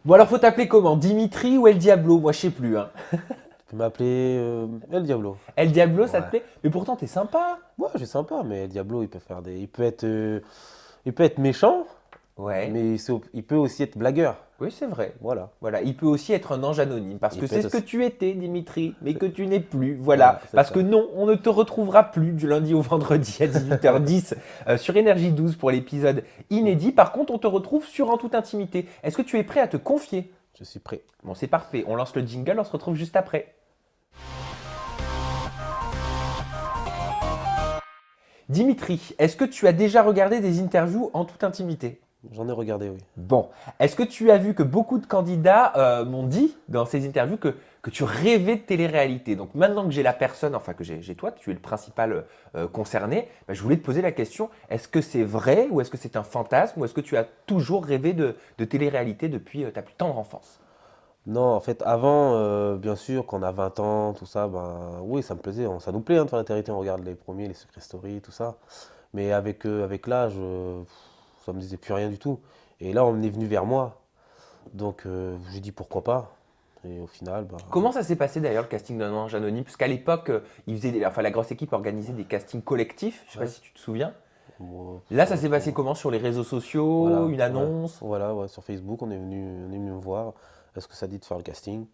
Bon alors faut t'appeler comment? Dimitri ou El Diablo? Moi je sais plus, hein. Tu peux m'appeler El Diablo. El Diablo ça te Ouais. plaît? Mais pourtant t'es sympa. Ouais, c'est sympa, mais El Diablo, il peut être méchant, Ouais. mais il peut aussi être blagueur. Oui, c'est vrai. Voilà. Voilà, il peut aussi être un ange anonyme, parce Il que peut c'est être ce que aussi. tu étais, Dimitri, mais que tu n'es plus. Voilà, Voilà, c'est parce que ça. non, on ne te retrouvera plus du lundi au vendredi à 18h10 sur Énergie 12 pour l'épisode Mm. inédit. Par contre, on te retrouve sur En toute intimité. Est-ce que tu es prêt à te confier? Je suis prêt. Bon, c'est parfait, on lance le jingle, on se retrouve juste après. Dimitri, est-ce que tu as déjà regardé des interviews en toute intimité? J'en ai regardé, oui. Bon, est-ce que tu as vu que beaucoup de candidats m'ont dit dans ces interviews que tu rêvais de télé-réalité? Donc maintenant que j'ai la personne, enfin que j'ai toi, tu es le principal concerné, bah, je voulais te poser la question, est-ce que c'est vrai ou est-ce que c'est un fantasme ou est-ce que tu as toujours rêvé de télé-réalité depuis ta plus tendre enfance? Non, en fait, avant, bien sûr, quand on a 20 ans, tout ça, ben oui, ça me plaisait. Ça nous plaît hein, de faire la télé, on regarde les premiers, les Secret Story, tout ça. Mais avec l'âge, ça me disait plus rien du tout. Et là, on est venu vers moi. Donc, j'ai dit pourquoi pas. Et au final, bah, Comment ça s'est passé d'ailleurs le casting d'un ange anonyme? Parce qu'à l'époque, ils faisaient enfin, la grosse équipe organisait des castings collectifs, je ne sais pas ouais, si tu te souviens. moi, Là, ça pas s'est passé trop. comment sur les réseaux sociaux, Voilà, une ouais, annonce? voilà, ouais, sur Facebook, on est venu me voir. Est-ce que ça dit de faire le casting?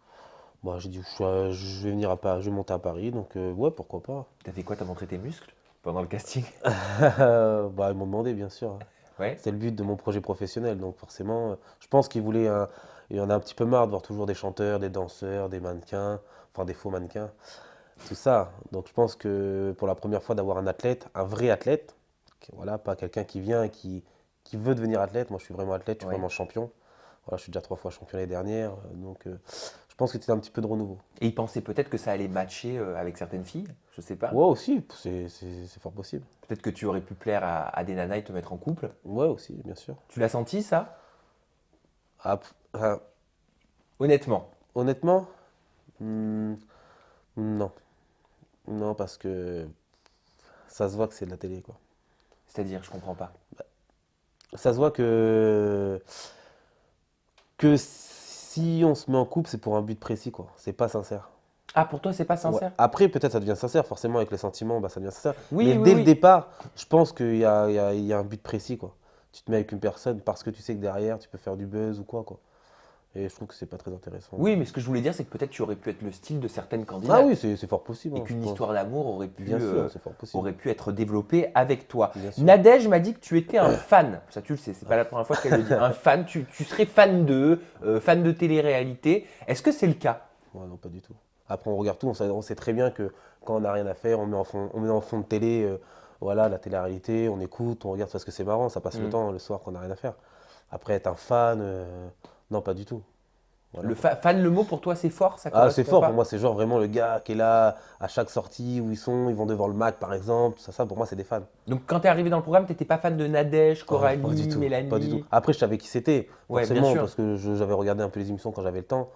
Moi, j'ai dit, je vais venir je vais monter à Paris, donc ouais, pourquoi pas. T'as fait quoi? T'as montré tes muscles pendant le casting? Bah, ils m'ont demandé, bien sûr, hein. Ouais. C'est le but de mon projet professionnel, donc forcément, je pense qu'ils voulaient, il y en a un petit peu marre de voir toujours des chanteurs, des danseurs, des mannequins, enfin des faux mannequins, tout ça. Donc je pense que pour la première fois d'avoir un athlète, un vrai athlète, voilà, pas quelqu'un qui vient et qui veut devenir athlète. Moi, je suis vraiment athlète, je suis Ouais. vraiment champion. Voilà, je suis déjà 3 fois champion l'année dernière, donc je pense que c'était un petit peu de renouveau. Et il pensait peut-être que ça allait matcher avec certaines filles, je sais pas. Ouais, aussi, c'est fort possible. Peut-être que tu aurais pu plaire à des nanas et te mettre en couple. Ouais, aussi, bien sûr. Tu l'as senti ça? Ah, Honnêtement. honnêtement, hmm, non. Non, parce que ça se voit que c'est de la télé, quoi. C'est-à-dire, je comprends pas. Ça se voit que si on se met en couple, c'est pour un but précis, quoi. C'est pas sincère. Ah, pour toi, c'est pas Ouais. sincère? Après, peut-être ça devient sincère, forcément, avec les sentiments, bah, ça devient sincère. Mais Oui, oui, dès le oui. départ, je pense qu'il y a un but précis, quoi. Tu te mets avec une personne parce que tu sais que derrière, tu peux faire du buzz ou quoi, quoi. Et je trouve que c'est pas très intéressant. Oui, mais ce que je voulais dire, c'est que peut-être tu aurais pu être le style de certaines Ah oui, candidates c'est fort possible, et hein, je qu'une pense. histoire d'amour Bien sûr, c'est fort possible. aurait pu être développée avec toi. Bien sûr. Nadège m'a dit que tu étais un fan. Ça, tu le sais, c'est pas la première fois qu'elle le dit. Un fan, tu serais fan d'eux, fan de télé-réalité. Est-ce que c'est le cas? Ouais, non, pas du tout. Après, on regarde tout, on sait très bien que quand on n'a rien à faire, on met en fond de télé, voilà, la télé-réalité, on écoute, on regarde parce que c'est marrant, ça passe le Hmm. temps le soir quand on n'a rien à faire. Après, être un fan, non, pas du tout. Voilà, quoi. Fan, le mot pour toi, c'est fort, ça Ah, c'est correspond fort pour pas? moi, c'est genre vraiment le gars qui est là à chaque sortie où ils vont devant le Mac par exemple, ça pour moi, c'est des fans. Donc quand t'es arrivé dans le programme, t'étais pas fan de Nadège, Oh, pas du Coralie, tout, pas du tout. Mélanie? Après, je savais qui c'était, Ouais, bien forcément, sûr. parce que j'avais regardé un peu les émissions quand j'avais le temps.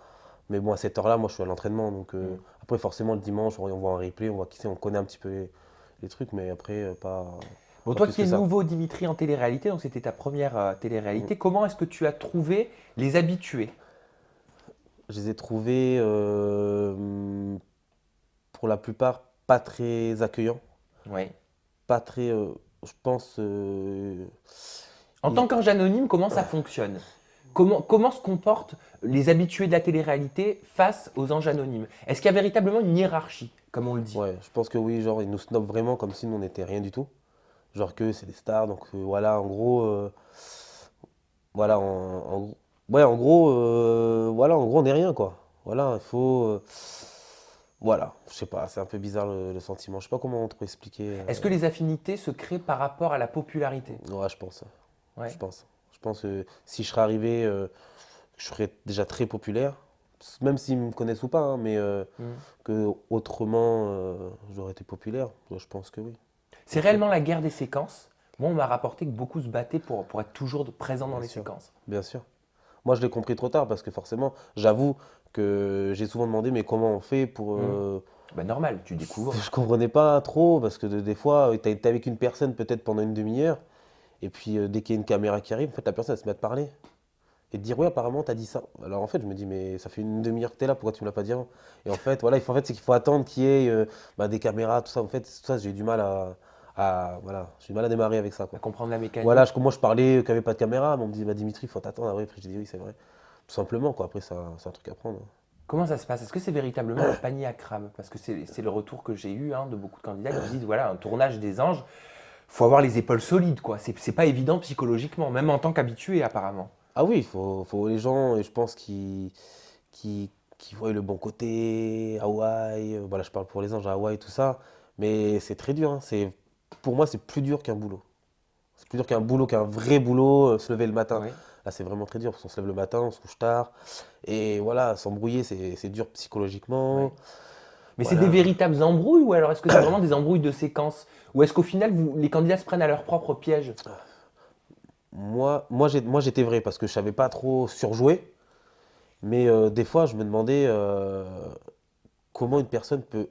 Mais bon, à cette heure-là, moi, je suis à l'entraînement. Donc, Hmm. après, forcément, le dimanche, on voit un replay, on voit qui c'est, on connaît un petit peu les trucs, mais après, Bon, pas toi plus qui que es ça. nouveau Dimitri en télé-réalité, donc c'était ta première Mm. télé-réalité, comment est-ce que tu as trouvé les habitués? Je les ai trouvés, pour la plupart, pas très accueillants. Ouais. Pas très, je pense, En tant ils- qu'ange anonyme, comment ça fonctionne? Comment se comportent les habitués de la télé-réalité face aux anges anonymes? Est-ce qu'il y a véritablement une hiérarchie, comme on le dit? ouais, je pense que oui, genre, ils nous snobent vraiment comme si nous, on n'était rien du tout. Genre que c'est des stars, donc voilà, en gros, voilà, ouais, voilà, en gros, on n'est rien, quoi. Voilà, il faut, voilà, je sais pas, c'est un peu bizarre le sentiment. Je sais pas comment on pourrait expliquer. Est-ce que les affinités se créent par rapport à la popularité? Ouais, je pense, je Ouais. pense. Je pense que si je serais arrivé, je serais déjà très populaire, même s'ils me connaissent ou pas, hein, mais Hmm. que autrement, j'aurais été populaire. Je pense que oui, C'est bien sûr, réellement la guerre des séquences. Moi, on m'a rapporté que beaucoup se battaient pour être toujours présents dans bien les sûr, séquences. bien sûr. Moi, je l'ai compris trop tard parce que forcément, j'avoue que j'ai souvent demandé, mais comment on fait pour, Hmm. Bah, normal, tu découvres. je comprenais pas trop parce que des fois, t'es avec une personne peut-être pendant une demi-heure et puis dès qu'il y a une caméra qui arrive, en fait, la personne elle se met à te parler. et de dire, ouais, apparemment, t'as dit ça. Alors en fait, je me dis, mais ça fait une demi-heure que t'es là, pourquoi tu me l'as pas dit avant? Et en fait, voilà, c'est qu'il faut attendre qu'il y ait des caméras, tout ça. En fait, tout ça, j'ai eu du mal voilà, j'ai du mal à démarrer avec ça, À quoi. comprendre la Voilà, mécanique. moi je parlais qu'il n'y avait pas de caméra, mais on me dit, bah Dimitri, il faut t'attendre. Ah ouais, après, j'ai dit, oui, c'est vrai. Tout simplement, quoi. Après, c'est un truc à prendre. Comment ça se passe? Est-ce que c'est véritablement un panier à crabe? Parce que c'est le retour que j'ai eu, hein, de beaucoup de candidats qui disent, voilà, un tournage des anges, faut avoir les épaules solides, quoi. C'est pas évident psychologiquement, même en tant qu'habitué, apparemment. Ah oui, faut les gens, et je pense, qui voient le bon côté, Hawaï, voilà, je parle pour les anges à Hawaï, tout ça, mais c'est très dur, hein. Pour moi, c'est plus dur qu'un boulot. C'est plus dur qu'un boulot, qu'un vrai boulot, se lever le matin. Oui. Là, c'est vraiment très dur, parce qu'on se lève le matin, on se couche tard, et voilà, s'embrouiller, c'est dur Ouais. psychologiquement, Mais c'est des voilà. véritables embrouilles ou alors est-ce que c'est vraiment des embrouilles de séquence? Ou est-ce qu'au final, les candidats se prennent à leur propre piège? Moi, j'étais vrai, parce que je savais pas trop surjouer, mais des fois, je me demandais comment une personne peut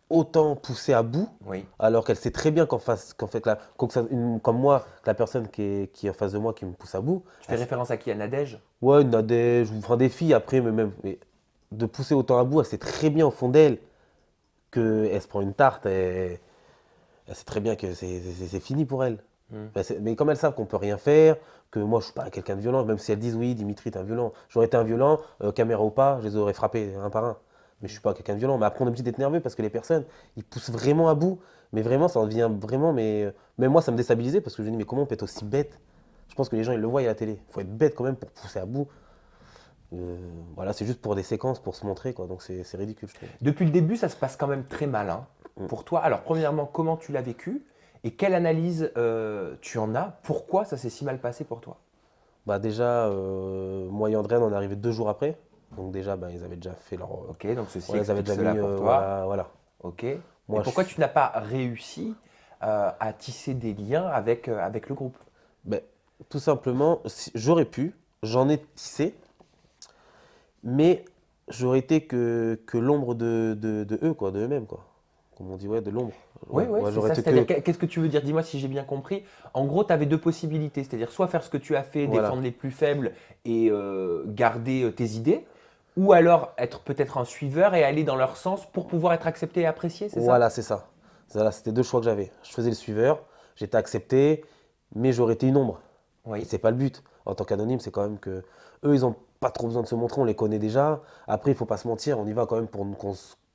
autant pousser à bout, Oui. alors qu'elle sait très bien qu'en fait, comme moi, que la personne qui est en face de moi qui me pousse à bout, Tu fais référence à qui? À Nadège? ouais, Nadège, ou enfin des filles après, mais de pousser autant à bout, elle sait très bien au fond d'elle qu'elle se prend une tarte, et elle sait très bien que c'est fini pour elle. Hmm. Mais comme elles savent qu'on peut rien faire, que moi je suis pas quelqu'un de violent, même si elles disent oui, Dimitri, t'es un violent. J'aurais été un violent, caméra ou pas, je les aurais frappés un par un. Mais je suis pas quelqu'un de violent. Mais après, on est obligé d'être nerveux parce que les personnes, ils poussent vraiment à bout. Mais vraiment, ça en devient vraiment. Mais moi, ça me déstabilisait parce que je me dis, mais comment on peut être aussi bête? Je pense que les gens, ils le voient à la télé. Il faut être bête quand même pour pousser à bout. Euh, voilà, c'est juste pour des séquences, pour se montrer, quoi. Donc c'est ridicule, je trouve. Depuis le début, ça se passe quand même très mal, hein, Mm. pour toi. Alors, premièrement, comment tu l'as vécu? Et quelle analyse tu en as? Pourquoi ça s'est si mal passé pour toi? Bah déjà, moi et André, on est arrivé 2 jours après. Donc déjà, bah, ils avaient déjà fait leur. Ok, donc ceci Voilà, ils avaient explique déjà cela mis. pour toi. Voilà, voilà. Ok. Et Moi, pourquoi tu n'as pas réussi à tisser des liens avec le groupe? ben, tout simplement, j'aurais pu, j'en ai tissé, mais j'aurais été que l'ombre de eux, quoi, de eux-mêmes, quoi. Comme on dit, ouais, de l'ombre. Oui, Ouais, oui, ouais, c'est j'aurais ça. été C'est-à-dire, que. qu'est-ce que tu veux dire? Dis-moi si j'ai bien compris. En gros, tu avais deux possibilités. C'est-à-dire, soit faire ce que tu as fait, Voilà, défendre les plus faibles et garder tes idées, ou alors être peut-être un suiveur et aller dans leur sens pour pouvoir être accepté et apprécié, c'est ça? voilà, c'est ça. Voilà, c'était 2 choix que j'avais. Je faisais le suiveur, j'étais accepté, mais j'aurais été une ombre. Et Oui, c'est pas le but. En tant qu'anonyme, c'est quand même que eux, ils ont pas trop besoin de se montrer, on les connaît déjà. Après, il faut pas se mentir, on y va quand même pour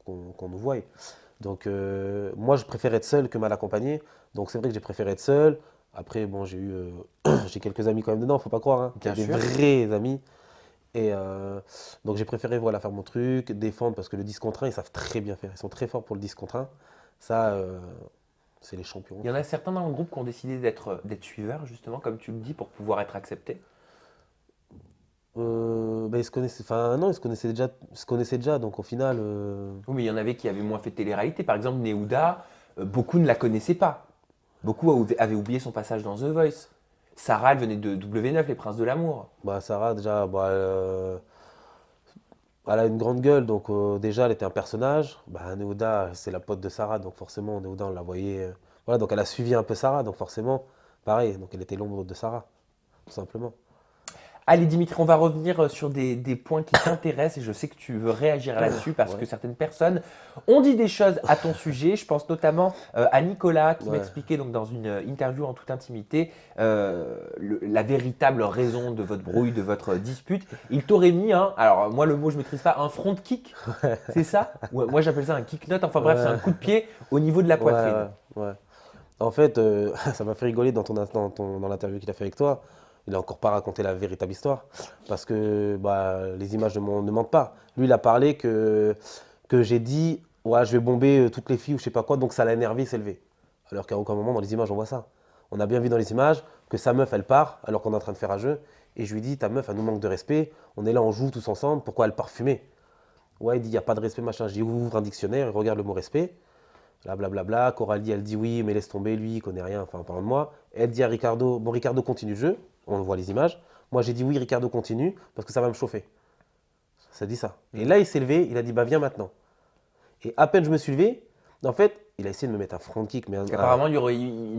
qu'on nous voie. Donc, moi, je préfère être seul que mal accompagné. Donc, c'est vrai que j'ai préféré être seul. Après, bon, j'ai quelques amis quand même dedans, faut pas croire, hein. bien Des sûr. vrais amis. Et donc, j'ai préféré voilà, faire mon truc, défendre, parce que le 10 contre 1, ils savent très bien faire. Ils sont très forts pour le 10 contre 1. Ça, c'est les champions. Il y en a certains dans le groupe qui ont décidé d'être suiveurs, justement, comme tu le dis, pour pouvoir être acceptés. Bah, ils se connaissaient, enfin non, ils se connaissaient déjà, donc au final, Oui, mais il y en avait qui avaient moins fait de télé-réalité. Par exemple, Neouda, beaucoup ne la connaissaient pas. Beaucoup avaient oublié son passage dans The Voice. Sarah, elle venait de W9, Les Princes de l'amour. bah, Sarah, déjà, bah, elle a une grande gueule, donc déjà, elle était un personnage. Bah, Neouda, c'est la pote de Sarah, donc forcément, Neouda, on la voyait. Voilà, donc elle a suivi un peu Sarah, donc forcément, pareil, donc elle était l'ombre de Sarah, tout simplement. Allez Dimitri, on va revenir sur des points qui t'intéressent et je sais que tu veux réagir là-dessus parce que Ouais, certaines personnes ont dit des choses à ton sujet. Je pense notamment à Nicolas qui ouais, m'expliquait donc dans une interview en toute intimité la véritable raison de votre brouille, de votre dispute. Il t'aurait mis, alors moi le mot je maîtrise pas, un front kick, c'est ça? Ouais, moi j'appelle ça un kick note, enfin bref c'est un ouais, coup de pied au niveau de la ouais, poitrine. ouais. En fait, ça m'a fait rigoler dans l'interview qu'il a fait avec toi. Il n'a encore pas raconté la véritable histoire. Parce que bah, les images ne mentent pas. Lui, il a parlé que j'ai dit, ouais, je vais bomber toutes les filles ou je sais pas quoi, donc ça l'a énervé, il s'est levé. Alors qu'à aucun moment dans les images, on voit ça. On a bien vu dans les images que sa meuf, elle part alors qu'on est en train de faire un jeu. Et je lui dis, ta meuf, elle nous manque de respect. On est là, on joue tous ensemble. Pourquoi elle part fumer? Ouais, il dit, il n'y a pas de respect, machin. Je dis, ouvre un dictionnaire et regarde le mot respect. Là, blablabla. Coralie, elle dit oui, mais laisse tomber, lui, il connaît rien, enfin, en parlant de moi. Elle dit à Ricardo, bon, Ricardo continue le jeu, on voit les images. Moi, j'ai dit oui, Ricardo continue, parce que ça va me chauffer. Ça dit ça. Et Mm. là, il s'est levé, il a dit, bah, viens maintenant. Et à peine je me suis levé, en fait, il a essayé de me mettre un front kick. Mais Parce qu'apparemment, il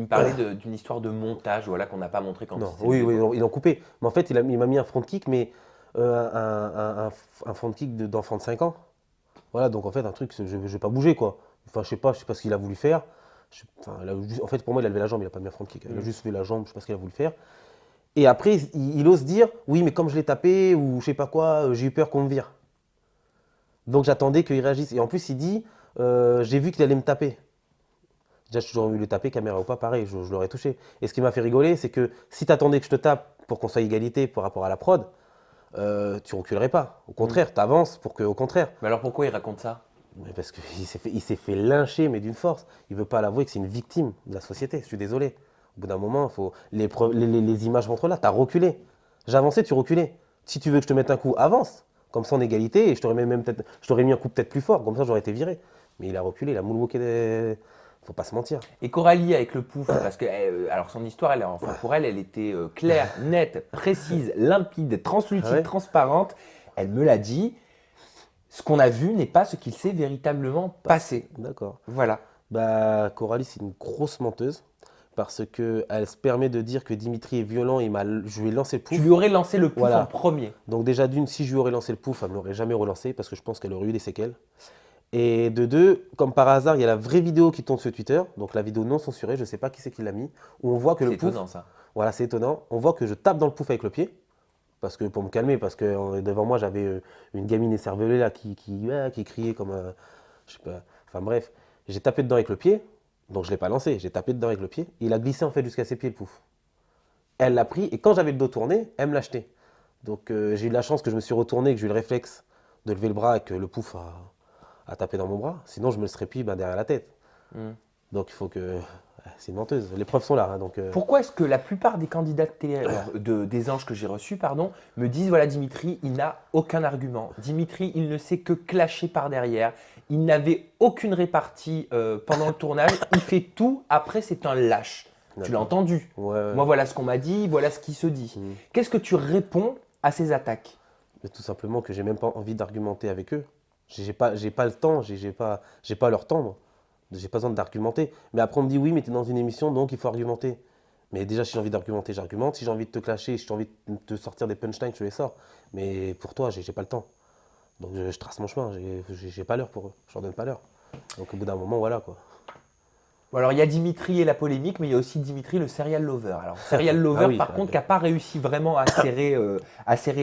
me parlait d'une histoire de montage voilà, qu'on n'a pas montré quand non, c'était oui, levé, oui, quoi. ils l'ont coupé. Mais en fait, il m'a mis un front kick, mais un front kick d'enfant de 5 ans. Voilà, donc en fait, un truc, je vais pas bouger, quoi. Enfin, je sais pas ce qu'il a voulu faire. Enfin, en fait, pour moi, il a levé la jambe, il a pas mis un front kick. Il a juste levé la jambe, je sais pas ce qu'il a voulu faire. Et après, il ose dire, oui, mais comme je l'ai tapé, ou je sais pas quoi, j'ai eu peur qu'on me vire. Donc j'attendais qu'il réagisse. Et en plus, il dit, j'ai vu qu'il allait me taper. Déjà, je j'aurais eu le taper, caméra ou pas, pareil, je l'aurais touché. Et ce qui m'a fait rigoler, c'est que si tu attendais que je te tape pour qu'on soit égalité par rapport à la prod, tu reculerais pas. Au contraire, tu avances pour que, au contraire. Mais alors pourquoi il raconte ça? Mais parce qu'il s'est fait lyncher, mais d'une force. Il veut pas l'avouer que c'est une victime de la société. Je suis désolé. Au bout d'un moment, les images montrent là. Tu as reculé. J'avançais, tu reculais. Si tu veux que je te mette un coup, avance. Comme ça, en égalité, et je t'aurais mis un coup peut-être plus fort. Comme ça, j'aurais été viré. Mais il a reculé, il a moonwalké. Faut pas se mentir. Et Coralie avec le pouf, parce que alors son histoire, enfin pour elle, elle était claire, nette, précise, limpide, translucide, Ah ouais. transparente. Elle me l'a dit. Ce qu'on a vu n'est pas ce qu'il s'est véritablement passé. D'accord. Voilà. Bah, Coralie, c'est une grosse menteuse. Parce qu'elle se permet de dire que Dimitri est violent. Je lui ai lancé le pouf. Tu lui aurais lancé le pouf Voilà. en premier. Donc déjà d'une, si je lui aurais lancé le pouf, elle ne me l'aurait jamais relancé parce que je pense qu'elle aurait eu des séquelles. Et de deux, comme par hasard, il y a la vraie vidéo qui tourne sur Twitter, donc la vidéo non censurée, je ne sais pas qui c'est qui l'a mis, où on voit que C'est le pouf, étonnant ça. voilà, c'est étonnant, on voit que je tape dans le pouf avec le pied, parce que pour me calmer, parce que devant moi j'avais une gamine écervelée là qui criait comme un, je sais pas, enfin bref, j'ai tapé dedans avec le pied, donc je ne l'ai pas lancé, j'ai tapé dedans avec le pied, et il a glissé en fait jusqu'à ses pieds le pouf. Elle l'a pris, et quand j'avais le dos tourné, elle me l'a jeté. Donc j'ai eu de la chance que je me suis retourné, que j'ai eu le réflexe de lever le bras et que le pouf a tapé dans mon bras. Sinon, je me le serais pris derrière la tête. Hmm. Donc il faut que. C'est une menteuse. Les preuves sont là. Hein, donc, Pourquoi est-ce que la plupart des candidats de télé, des anges que j'ai reçus, pardon, me disent voilà Dimitri, il n'a aucun argument. Dimitri, il ne sait que clasher par derrière. Il n'avait aucune répartie pendant le tournage. Il fait tout. Après, c'est un lâche. Tu l'as D'accord. entendu. Ouais. Moi, voilà ce qu'on m'a dit. Voilà ce qui se dit. Mm. Qu'est-ce que tu réponds à ces attaques? Mais tout simplement que j'ai même pas envie d'argumenter avec eux. J'ai pas le temps, j'ai pas leur temps, moi. J'ai pas besoin d'argumenter. Mais après, on me dit oui, mais tu es dans une émission, donc il faut argumenter. Mais déjà, si j'ai envie d'argumenter, j'argumente. Si j'ai envie de te clasher, si j'ai envie de te sortir des punchlines, je te les sors. Mais pour toi, j'ai pas le temps. Donc je trace mon chemin, j'ai pas l'heure pour eux. Je leur donne pas l'heure. Donc au bout d'un moment, voilà quoi. Bon, alors, il y a Dimitri et la polémique, mais il y a aussi Dimitri, le serial lover. Alors, serial lover, Ah oui, par ah contre, oui. qui n'a pas réussi vraiment à serrer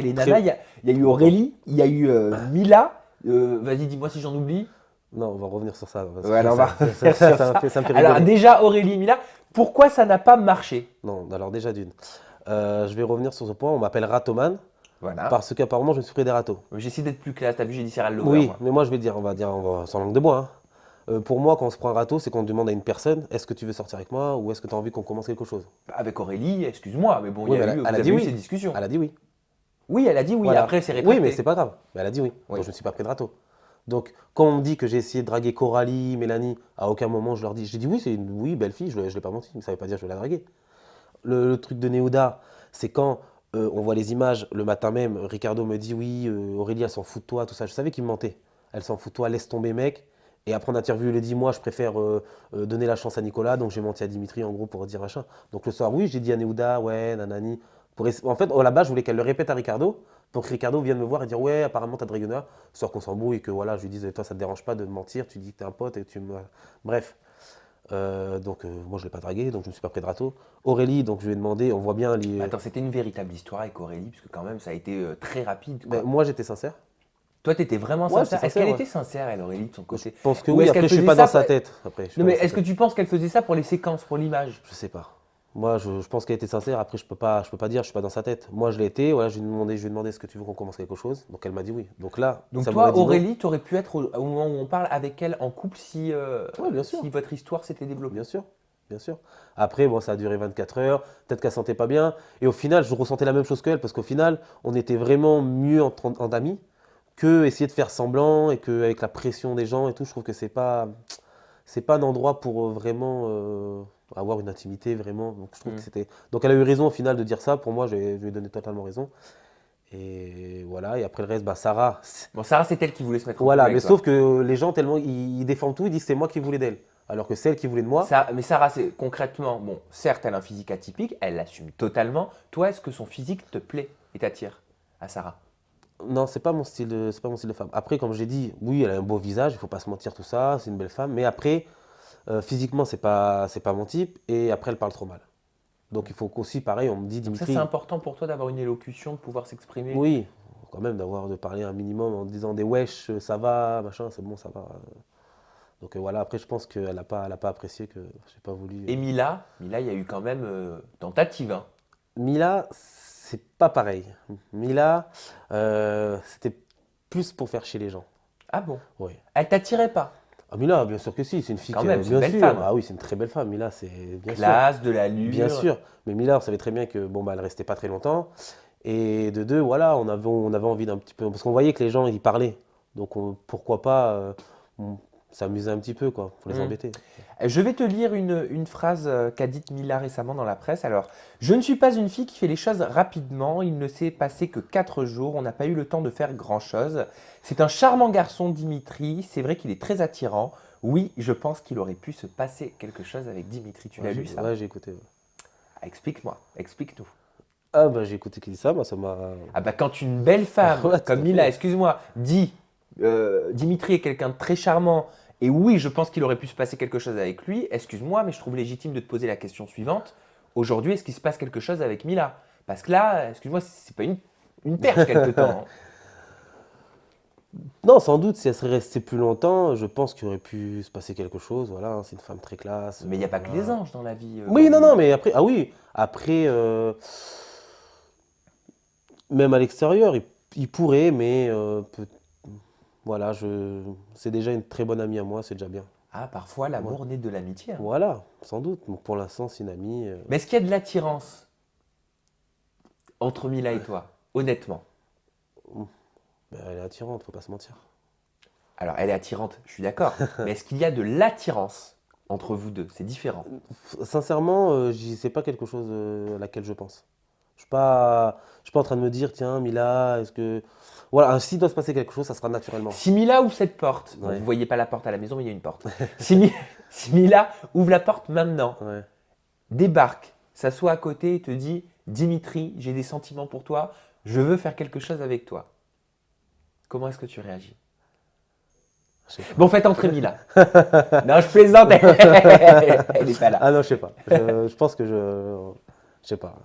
les Très- nanas. Il y a eu Aurélie, il y a eu Mila. Vas-y, dis-moi si j'en oublie. Non, on va revenir sur ça. Parce Ouais, que alors on va ça, revenir ça, sur ça ça. ça me fait Alors, rigoler. déjà, Aurélie et Mila, pourquoi ça n'a pas marché? Non, alors déjà d'une. Je vais revenir sur ce point. On m'appelle Ratoman Voilà. parce qu'apparemment, je me suis pris des râteaux. J'essaie d'être plus classe. T'as vu, j'ai dit serial lover. Oui, Moi. mais moi, je vais dire, sans langue de bois. Hein. Pour moi, quand on se prend un râteau, c'est qu'on demande à une personne, est-ce que tu veux sortir avec moi ou est-ce que tu as envie qu'on commence quelque chose? Avec Aurélie, excuse-moi, mais bon, Oui, il y a mais eu, elle vous a avez dit eu oui. ces discussions. Elle a dit oui. Oui, elle a dit oui. Voilà. Après, c'est rétracté. Oui, mais c'est pas grave. Mais elle a dit oui. Oui. Donc, je ne me suis pas pris de râteau. Donc, quand on me dit que j'ai essayé de draguer Coralie, Mélanie, à aucun moment je leur dis. J'ai dit oui, c'est une oui, belle fille, je ne l'ai pas menti, mais ça ne veut pas dire que je vais la draguer. Le truc de Néouda, c'est quand on voit les images le matin même, Ricardo me dit oui, Aurélie, elle s'en fout de toi, tout ça. Je savais qu'il me mentait. Elle s'en fout de toi, laisse tomber, mec. Et après, en interview, il a dit moi, je préfère donner la chance à Nicolas, donc j'ai menti à Dimitri en gros pour dire machin. Donc le soir, oui, j'ai dit à Néouda, ouais, nanani. En fait, là-bas, je voulais qu'elle le répète à Ricardo, pour que Ricardo vienne me voir et dire ouais, apparemment, t'as dragué Noah. Sort qu'on s'embrouille et que voilà, je lui dise, toi, ça te dérange pas de me mentir, tu dis que t'es un pote et tu me. Bref. Donc moi je l'ai pas dragué, donc je me suis pas pris de râteau. Aurélie, donc je lui ai demandé, on voit bien les. Attends, c'était une véritable histoire avec Aurélie, parce que quand même, ça a été très rapide. Quoi. Ben, moi j'étais sincère. Toi, tu étais vraiment Ouais, sincère. j'étais Est-ce qu'elle sincère, était sincère, elle, Aurélie, de son Je côté? pense que Ou oui, est-ce après qu'elle je suis faisait pas dans ça sa tête. Après, je suis Non, pas mais dans sa est-ce que tête. tu penses qu'elle faisait ça pour les séquences, pour l'image? Je sais pas. Moi je pense qu'elle était sincère, après je peux pas dire, je suis pas dans sa tête. Moi je l'ai été, voilà, je lui ai demandé est-ce que tu veux qu'on commence quelque chose, donc elle m'a dit oui. Donc là, Donc ça toi, m'aurait dit non. Aurélie, tu aurais pu être au moment où on parle avec elle en couple si, Ouais, bien sûr. si votre histoire s'était développée. Bien sûr, bien sûr. Après, bon, ça a duré 24 heures, peut-être qu'elle sentait pas bien. Et au final, je ressentais la même chose qu'elle, parce qu'au final, on était vraiment mieux en amis que essayer de faire semblant et qu'avec la pression des gens et tout, je trouve que c'est pas un endroit pour vraiment avoir une intimité, vraiment. Donc, je trouve que c'était. Donc, elle a eu raison au final de dire ça. Pour moi, je lui ai donné totalement raison. Et voilà. Et après le reste, bah, Sarah. Bon, Sarah, c'est elle qui voulait se mettre en couple Voilà, avec mais toi. sauf que les gens, tellement ils défendent tout, ils disent c'est moi qui voulais d'elle. Alors que celle qui voulait de moi, Mais Sarah, c'est concrètement, bon, certes, elle a un physique atypique, elle l'assume totalement. Toi, est-ce que son physique te plaît et t'attire à Sarah? non, c'est pas mon style de femme. Après, comme j'ai dit, oui, elle a un beau visage, il faut pas se mentir, tout ça, c'est une belle femme. Mais après, physiquement, c'est pas mon type. Et après, elle parle trop mal. Donc il faut qu'aussi, pareil, on me dit, Donc ça, c'est Dimitri, important pour toi d'avoir une élocution, de pouvoir s'exprimer. oui, quand même, de parler un minimum en disant des wesh, ça va, machin, c'est bon, ça va. Donc voilà, après, je pense elle a pas apprécié que j'ai pas voulu. Et Mila, il y a eu quand même tentative, hein. Mila, c'est pas pareil. Mila, c'était plus pour faire chier les gens. Ah bon? Oui. Elle t'attirait pas? Ah, Mila, bien sûr que si, c'est une fille Quand qui, même, c'est une bien belle sûr. femme. Ah oui, c'est une très belle femme. Mila, c'est bien sûr. Classe, de Bien l'allure. sûr. Mais Mila, on savait très bien que bon, bah, elle restait pas très longtemps. Et de deux, voilà, on avait envie d'un petit peu. Parce qu'on voyait que les gens, ils parlaient. Donc pourquoi pas on s'amuser un petit peu, quoi, pour les Mm. embêter. Je vais te lire une phrase qu'a dite Mila récemment dans la presse. Alors, je ne suis pas une fille qui fait les choses rapidement. Il ne s'est passé que 4 jours. On n'a pas eu le temps de faire grand-chose. C'est un charmant garçon, Dimitri. C'est vrai qu'il est très attirant. Oui, je pense qu'il aurait pu se passer quelque chose avec Dimitri. Tu l'as lu ça? Ouais, j'ai écouté. Ouais. Ah, explique-moi, explique-nous. Ah, bah, j'ai écouté qui dit ça, moi, ça m'a. Ah bah quand une belle femme Ouais, tout comme à Mila, fait. excuse-moi, dit Dimitri est quelqu'un de très charmant et oui, je pense qu'il aurait pu se passer quelque chose avec lui, excuse-moi, mais je trouve légitime de te poser la question suivante. Aujourd'hui, est-ce qu'il se passe quelque chose avec Mila? Parce que là, excuse-moi, c'est pas une perche quelque temps, hein. Non, sans doute, si elle serait restée plus longtemps, je pense qu'il aurait pu se passer quelque chose. Voilà, hein, c'est une femme très classe. Mais il n'y a pas que les Voilà. anges dans la vie. Oui, non, non, mais après, ah oui, après, même à l'extérieur, il pourrait, mais voilà, c'est déjà une très bonne amie à moi, c'est déjà bien. Ah, parfois Ouais. l'amour naît de l'amitié, hein. Voilà, sans doute. Donc, pour l'instant, c'est une amie. Mais est-ce qu'il y a de l'attirance entre Mila et toi, honnêtement? Ben, elle est attirante, faut pas se mentir. Alors, elle est attirante, je suis d'accord, mais est-ce qu'il y a de l'attirance entre vous deux? C'est différent. Sincèrement, c'est pas quelque chose à laquelle je pense. Je suis pas en train de me dire, tiens, Mila, est-ce que. Voilà, s'il doit se passer quelque chose, ça sera naturellement. Si Mila ouvre cette porte, bon, Ouais. vous voyez pas la porte à la maison, mais il y a une porte. Si Mila ouvre la porte maintenant, Ouais. débarque, s'assoit à côté et te dit Dimitri, j'ai des sentiments pour toi, je veux faire quelque chose avec toi. Comment est-ce que tu réagis? Je sais pas. Bon, faites entrer Mila. Non, je plaisante, elle n'est pas là. Ah non, je sais pas. Je pense que je sais pas.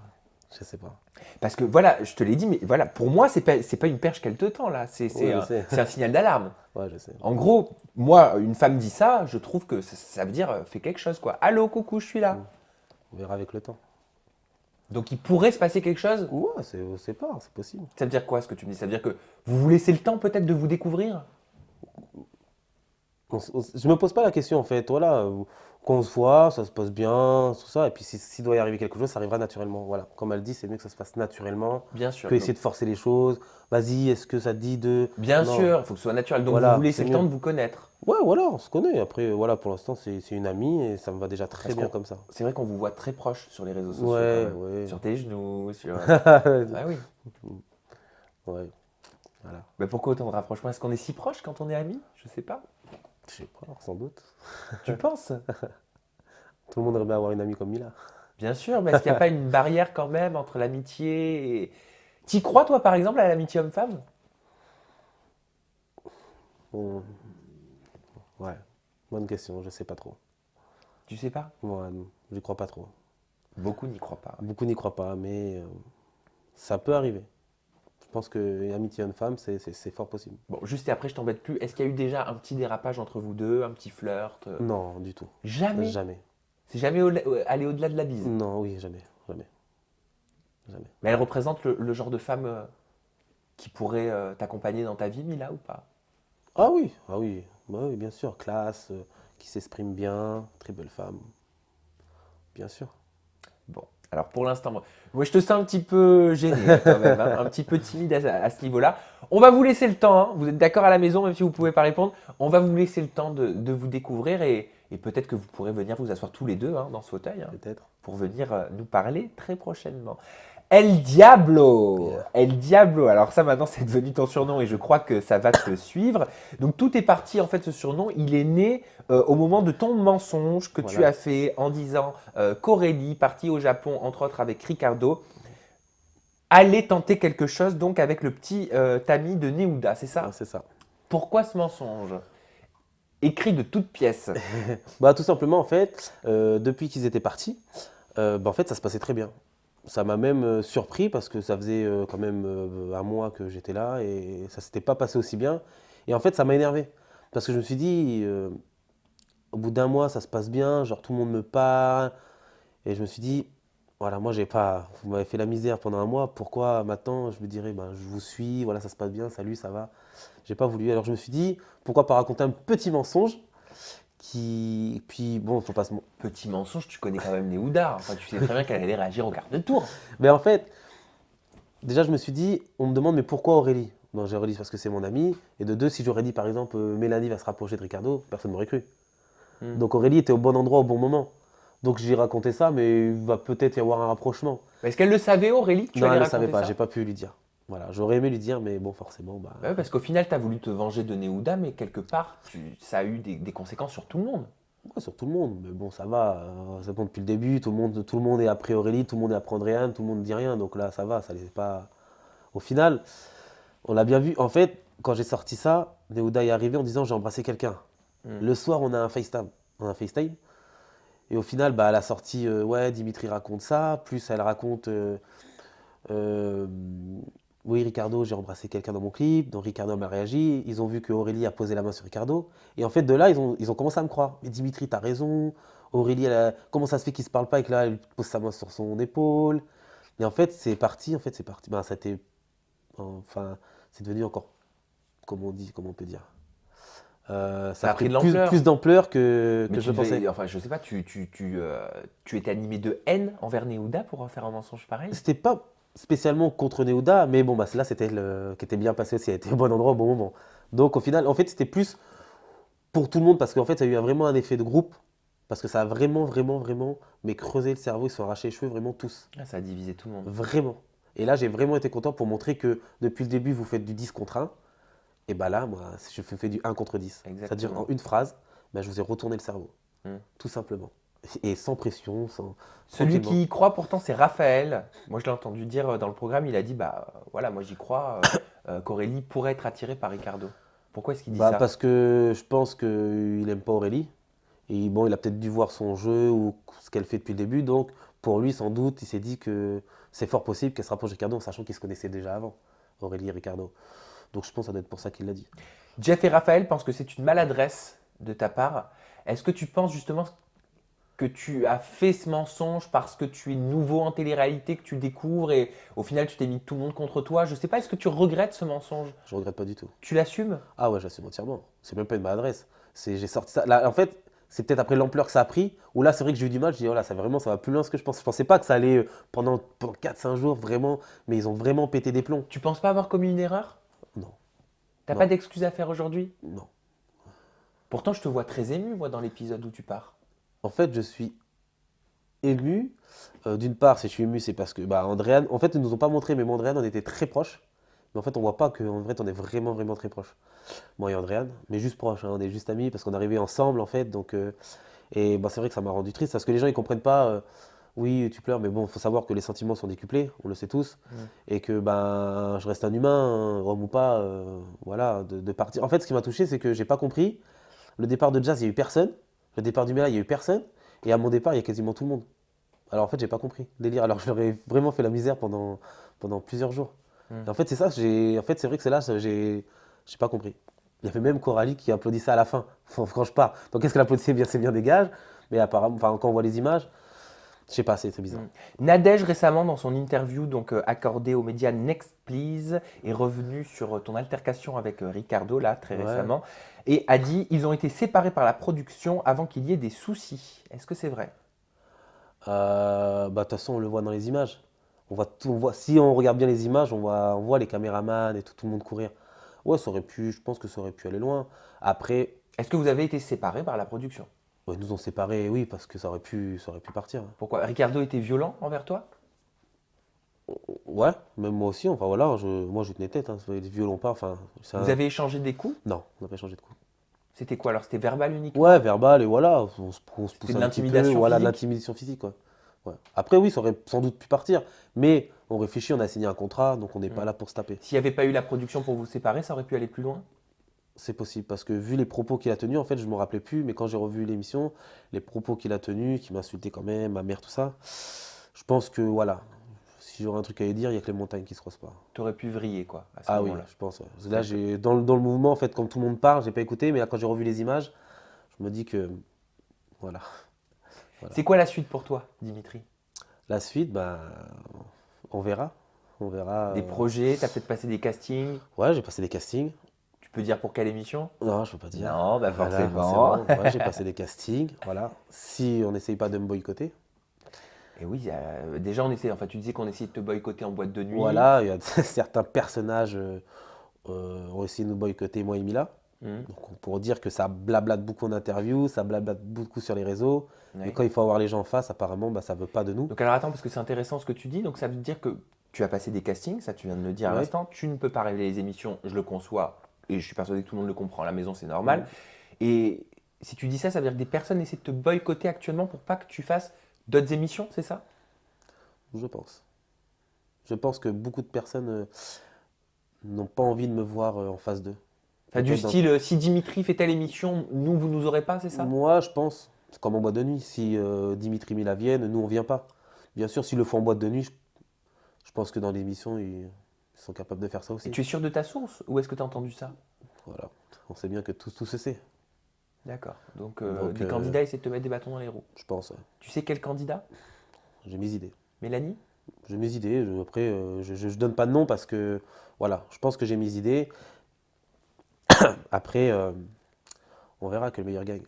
Je sais pas. Parce que voilà, je te l'ai dit, mais voilà, pour moi, c'est pas une perche qu'elle te tend là, c'est Oui, je sais. c'est un signal d'alarme. Ouais, je sais. En gros, moi, une femme dit ça, je trouve que ça veut dire fais quelque chose quoi. Allô, coucou, je suis là. On verra avec le temps. Donc il pourrait se passer quelque chose. Ouais, c'est pas, c'est possible. Ça veut dire quoi ce que tu me dis? Ça veut dire que vous vous laissez le temps peut-être de vous découvrir? Je me pose pas la question en fait. Voilà, qu'on se voit, ça se passe bien, tout ça. Et puis s'il doit y arriver quelque chose, ça arrivera naturellement. Voilà. Comme elle dit, c'est mieux que ça se passe naturellement Bien sûr. que essayer de forcer les choses. Vas-y, est-ce que ça te dit de. Bien Non. sûr, il faut que ce soit naturel. Donc Voilà, vous vous laissez c'est le temps mieux. de vous connaître. Ouais, voilà, on se connaît. Après, voilà, pour l'instant, c'est une amie et ça me va déjà très Parce bien qu'on- comme ça. C'est vrai qu'on vous voit très proche sur les réseaux sociaux. Ouais, quand même. ouais. Sur tes genoux, sur. Ah oui. Ouais, voilà. Mais pourquoi autant de rapprochement? Est-ce qu'on est si proche quand on est amis? Je sais pas. Je sais pas, sans doute. Tu penses? Tout le monde aimerait avoir une amie comme Mila. Bien sûr, mais est-ce qu'il n'y a pas une barrière quand même entre l'amitié et. T'y crois toi par exemple à l'amitié homme-femme? Bon, ouais, bonne question, je sais pas trop. Tu sais pas? Moi, je crois pas trop. Beaucoup n'y croient pas. Beaucoup n'y croient pas, mais ça peut arriver. Je pense que amitié homme-femme, c'est fort possible. Bon, juste et après, je t'embête plus. Est-ce qu'il y a eu déjà un petit dérapage entre vous deux, un petit flirt? Non, du tout. Jamais. Jamais. C'est jamais allé au-delà de la bise. Non, oui, jamais. Jamais. Jamais. Mais elle représente le genre de femme qui pourrait t'accompagner dans ta vie, Mila, ou pas? Ah oui, ah oui. Bah oui, bien sûr. Classe, qui s'exprime bien, très belle femme. Bien sûr. Bon, alors pour l'instant, moi je te sens un petit peu gêné hein, quand même, hein, un petit peu timide à ce niveau-là. On va vous laisser le temps, hein. Vous êtes d'accord à la maison, même si vous ne pouvez pas répondre. On va vous laisser le temps de vous découvrir et peut-être que vous pourrez venir vous asseoir tous les deux hein, dans ce fauteuil hein, Peut-être. pour venir nous parler très prochainement. El Diablo! Yeah. El Diablo! Alors ça maintenant c'est devenu ton surnom et je crois que ça va te suivre. Donc tout est parti en fait ce surnom, il est né au moment de ton mensonge que tu Voilà. as fait en disant qu'Aurélie, partie au Japon entre autres avec Ricardo, allait tenter quelque chose donc avec le petit ami de Neouda, c'est Ouais, ça? c'est ça. Pourquoi ce mensonge? Écrit de toutes pièces. Bah, tout simplement, en fait, depuis qu'ils étaient partis, bah, en fait, ça se passait très bien. Ça m'a même surpris parce que ça faisait quand même un mois que j'étais là et ça s'était pas passé aussi bien. Et en fait, ça m'a énervé parce que je me suis dit, au bout d'un mois, ça se passe bien, genre tout le monde me parle. Et je me suis dit, voilà, moi, j'ai pas, vous m'avez fait la misère pendant un mois, pourquoi maintenant je me dirais, ben, je vous suis, voilà, ça se passe bien, salut, ça va. J'ai pas voulu. Alors je me suis dit, pourquoi pas raconter un petit mensonge qui. Puis bon, faut pas se. Petit mensonge, tu connais quand même Neouda. Enfin, tu sais très bien qu'elle allait réagir au quart de tour. Mais en fait, déjà, je me suis dit, on me demande, mais pourquoi Aurélie? Non, j'ai Aurélie parce que c'est mon amie. Et de deux, si j'aurais dit par exemple, Mélanie va se rapprocher de Ricardo, personne m'aurait cru. Hmm. Donc Aurélie était au bon endroit au bon moment. Donc j'ai raconté ça, mais il va peut-être y avoir un rapprochement. Est-ce qu'elle le savait, Aurélie, que tu Non, allais elle ne savait raconter pas, ça? j'ai pas pu lui dire. Voilà, j'aurais aimé lui dire, mais bon, forcément, bah. Bah ouais, parce qu'au final, tu as voulu te venger de Neouda, mais quelque part, ça a eu des conséquences sur tout le monde. Ouais, sur tout le monde, mais bon, ça va. C'est bon depuis le début, tout le monde est après Aurélie, tout le monde est après Andréane, tout le monde dit rien, donc là, ça va, ça n'est pas. Au final, on l'a bien vu. En fait, quand j'ai sorti ça, Neouda est arrivé en disant j'ai embrassé quelqu'un. Hmm. Le soir, on a un FaceTime. On a un FaceTime. Et au final, bah, elle a sorti ouais, Dimitri raconte ça. Plus elle raconte euh, oui, Ricardo, j'ai embrassé quelqu'un dans mon clip. Donc Ricardo m'a réagi. Ils ont vu que Aurélie a posé la main sur Ricardo. Et en fait, de là, ils ont commencé à me croire. Mais Dimitri, t'as raison. Aurélie, comment ça se fait qu'ils se parlent pas et que là, elle pose sa main sur son épaule. Et en fait, c'est parti. En fait, c'est parti. Ben, ça a été. Enfin, c'est devenu encore. Comment on dit, comment on peut dire ça Ça a a pris pris de plus, l'ampleur. plus d'ampleur que Mais je le pensais. enfin, je sais pas, tu étais animé de haine envers Neouda pour en faire un mensonge pareil? C'était pas spécialement contre Neouda, mais bon, bah, là, c'était qui était bien passé aussi. Elle était au bon endroit au bon moment. Donc, au final, en fait, c'était plus pour tout le monde parce qu'en fait, ça a eu vraiment un effet de groupe. Parce que ça a vraiment, vraiment, vraiment, mais creusé le cerveau, ils se sont arrachés les cheveux, vraiment tous. Ah, ça a divisé tout le monde. Vraiment. Et là, j'ai vraiment été content pour montrer que depuis le début, vous faites du 10 contre 1. Et bah là, moi, je fais du 1 contre 10. C'est-à-dire en Exactement. une phrase, bah, je vous ai retourné le cerveau. Hmm. Tout simplement. Et sans pression, Celui tranquillement. qui y croit pourtant, c'est Raphaël. Moi, je l'ai entendu dire dans le programme, il a dit, bah voilà, moi j'y crois, qu'Aurélie pourrait être attirée par Ricardo. Pourquoi est-ce qu'il dit Bah, ça? parce que je pense qu'il n'aime pas Aurélie. Et bon, il a peut-être dû voir son jeu ou ce qu'elle fait depuis le début. Donc, pour lui, sans doute, il s'est dit que c'est fort possible qu'elle se rapproche de Ricardo, en sachant qu'ils se connaissaient déjà avant, Aurélie et Ricardo. Donc, je pense que ça doit être pour ça qu'il l'a dit. Jeff et Raphaël pensent que c'est une maladresse de ta part. Est-ce que tu penses justement que tu as fait ce mensonge parce que tu es nouveau en télé-réalité, que tu découvres et au final tu t'es mis tout le monde contre toi? Je sais pas, est-ce que tu regrettes ce mensonge? Je regrette pas du tout. Tu l'assumes? Ah ouais, j'assume entièrement. C'est même pas une maladresse. J'ai sorti ça. Là, en fait, c'est peut-être après l'ampleur que ça a pris, où là, c'est vrai que j'ai eu du mal. Je dis, voilà, ça vraiment, ça va plus loin que ce que je pensais. Je pensais pas que ça allait pendant 4-5 jours, vraiment. Mais ils ont vraiment pété des plombs. Tu penses pas avoir commis une erreur? Non, T'as non, pas d'excuses à faire aujourd'hui? non. Pourtant, je te vois très ému, moi, dans l'épisode où tu pars. En fait, je suis ému. D'une part, si je suis ému, c'est parce que bah, Andréane, en fait, ils nous ont pas montré, mais moi, Andréane, on était très proches. Mais en fait, on voit pas qu'en vrai, on est vraiment, vraiment très proches. Moi et Andréane, mais juste proches, hein, on est juste amis parce qu'on est arrivés ensemble, en fait. Donc, et bah, c'est vrai que ça m'a rendu triste parce que les gens, ils comprennent pas. Oui, tu pleures, mais bon, il faut savoir que les sentiments sont décuplés, on le sait tous. Mm. Et que ben, je reste un humain, homme ou pas, voilà, de partir. En fait, ce qui m'a touché, c'est que j'ai pas compris. Le départ de Jazz, il y a eu personne. Le départ du Mela, il y a eu personne. Et à mon départ, il y a quasiment tout le monde. Alors en fait, j'ai pas compris le délire. Alors je leur ai vraiment fait la misère pendant plusieurs jours. Mm. Et en fait, c'est ça, en fait, c'est vrai que c'est là, j'ai pas compris. Il y avait même Coralie qui applaudissait à la fin, quand je pars. Donc qu'est-ce qu'elle applaudissait bien, c'est bien dégage. Mais apparemment, enfin, quand on voit les images, je sais pas, c'est très bizarre. Nadège récemment dans son interview donc accordée aux médias Next Please est revenu sur ton altercation avec Ricardo là très Ouais. récemment et a dit ils ont été séparés par la production avant qu'il y ait des soucis. Est-ce que c'est vrai? Bah, de toute façon, on le voit dans les images. Si on regarde bien les images, on voit les caméramans et tout le monde courir. Ouais, je pense que ça aurait pu aller loin. Après, Est-ce que vous avez été séparés par la production? ouais, ils nous ont séparés, oui, parce que ça aurait pu partir. Pourquoi? Ricardo était violent envers toi? Ouais, même moi aussi, enfin voilà, moi je tenais tête, hein, violon pas, enfin, Vous avez échangé des coups? non, on n'a pas changé de coup. C'était quoi alors? C'était verbal Ouais, uniquement? verbal, et voilà, on se C'était pousse de un petit peu, l'intimidation voilà, de physique? l'intimidation physique, quoi. Ouais. Après, oui, ça aurait sans doute pu partir, mais on réfléchit, on a signé un contrat, donc on n'est pas Hmm. là pour se taper. S'il n'y avait pas eu la production pour vous séparer, ça aurait pu aller plus loin? C'est possible, parce que vu les propos qu'il a tenus, en fait, je me rappelais plus, mais quand j'ai revu l'émission, les propos qu'il a tenus, qui m'insultait quand même, ma mère, tout ça, je pense que, voilà, si j'aurais un truc à lui dire, il y a que les montagnes qui se croisent pas. T'aurais pu vriller quoi, à ce Ah oui, moment-là. je pense, ouais. Parce que là, D'accord. dans le mouvement, en fait, comme tout le monde parle, j'ai pas écouté, mais là, quand j'ai revu les images, je me dis que, voilà, voilà. C'est quoi la suite pour toi, Dimitri? La suite, ben, on verra. On verra. Des projets, t'as peut-être passé des castings? Ouais, j'ai passé des castings. Tu peux dire pour quelle émission? Non, je peux pas dire. Non, bah Voilà, forcément. forcément. Ouais, j'ai passé des castings. Voilà. Si on n'essaye pas de me boycotter. Et oui, déjà on essaie, enfin tu disais qu'on essayait de te boycotter en boîte de nuit. Voilà, il y a certains personnages ont essayé de nous boycotter, moi et Mila. Hmm, Donc, pour dire que ça blablate beaucoup en interview, ça blablate beaucoup sur les réseaux. Mais ouais. quand il faut avoir les gens en face, apparemment, bah, ça veut pas de nous. Donc alors attends, parce que c'est intéressant ce que tu dis, donc ça veut dire que tu as passé des castings, ça tu viens de le dire à Ouais. l'instant, tu ne peux pas révéler les émissions, je le conçois, et je suis persuadé que tout le monde le comprend à la maison, c'est normal. Mm. Et si tu dis ça, ça veut dire que des personnes essaient de te boycotter actuellement pour pas que tu fasses d'autres émissions, c'est ça? Je pense. Je pense que beaucoup de personnes n'ont pas envie de me voir en face d'eux. Enfin, du Peut-être dans style, si Dimitri fait telle émission, nous, vous nous aurez pas, c'est ça? Moi, je pense, c'est comme en boîte de nuit. Si Dimitri Mila viennent, nous, on vient pas. Bien sûr, s'ils le font en boîte de nuit, je pense que dans l'émission, ils sont capables de faire ça Et aussi. tu es sûr de ta source? Ou est-ce que tu as entendu ça? Voilà. On sait bien que tout se sait. D'accord. Donc, Donc, des candidats essaient de te mettre des bâtons dans les roues. je pense, ouais. Tu sais quel candidat? J'ai mes idées. Mélanie? J'ai mes idées. Après, je donne pas de nom parce que, voilà, je pense que j'ai mes idées. Après, on verra que le meilleur gagne.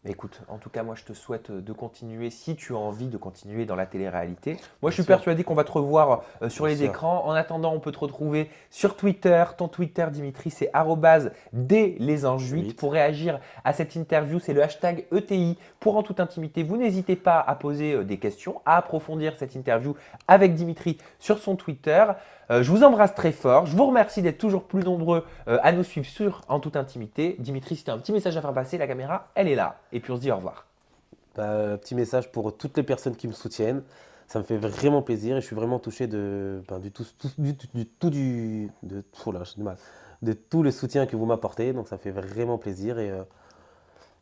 Mais écoute, en tout cas, moi, je te souhaite de continuer, si tu as envie de continuer dans la télé-réalité. Moi, je Bien suis sûr, persuadé qu'on va te revoir sur bien les sûr. écrans. En attendant, on peut te retrouver sur Twitter. Ton Twitter, Dimitri, c'est arrobase @dlesanges8. 8. Pour réagir à cette interview, c'est le hashtag ETI. Pour En toute intimité, vous n'hésitez pas à poser des questions, à approfondir cette interview avec Dimitri sur son Twitter. Je vous embrasse très fort. Je vous remercie d'être toujours plus nombreux à nous suivre sur En toute intimité. Dimitri, si tu as un petit message à faire passer, la caméra, elle est là. Et puis on se dit au revoir. Bah, petit message pour toutes les personnes qui me soutiennent. Ça me fait vraiment plaisir et je suis vraiment touché oh là, j'ai du mal. De tout le soutien que vous m'apportez. Donc ça me fait vraiment plaisir et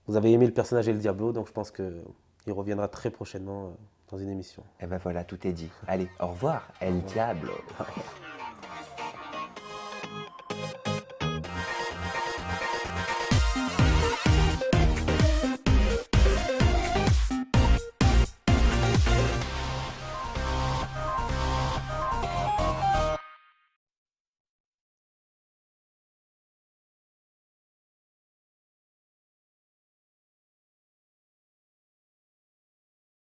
vous avez aimé le personnage El Diablo, donc je pense qu'il reviendra très prochainement dans une émission. Et ben voilà, tout est dit. Allez, au revoir, Au El revoir. Diablo.